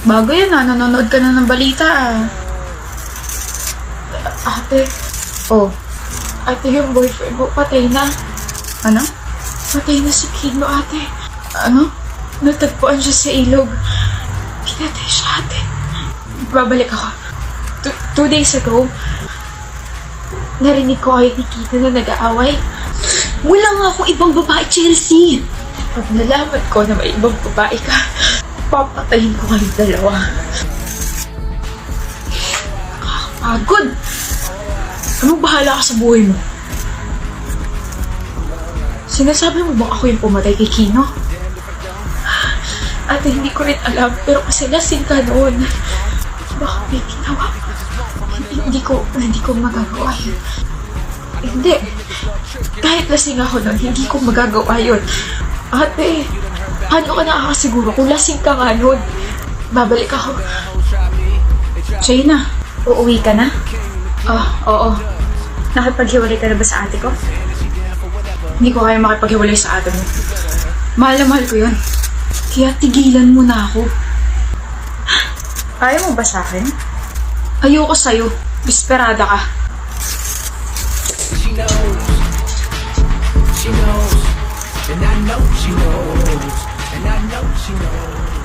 Bago yan nanonood ka na ng balita Ate. Oh, Ate, yung boyfriend mo patay na. ano? Patay na si Kino, ate. Ano? Natagpuan siya sa ilog. Pinatay siya, ate. Babalik ako. 2 days ago, narinig ko kayo ni Kino na nag-aaway. Wala nga akong ibang babae, Chelsea. Pag nalaman ko na may ibang babae ka, papatayin ko kayong dalawa. Nakakapagod. Anong bahala ka sa buhay mo? Sinasabi mo bang ako yung pumatay kay Kino? Ate, hindi ko rin alam, pero kasi lasing ka noon. Baka may ginawa. Hindi ko magagawa yun. Hindi. Kahit lasing ako noon, hindi ko magagawa yun. Ate, paano ka nakakasiguro kung lasing ka nga noon? Babalik ako. Shayna, uuwi ka na? Oo. Nakipaghiwalay ka na ba sa ate ko? Hindi ko kaya makipaghiwalay sa ate mo. Mahal na mahal ko yun. Kaya tigilan mo na ako. Ayaw mo ba sa akin? Ayoko sa'yo. Desperada ka. She knows, and I know she knows, and I know she knows.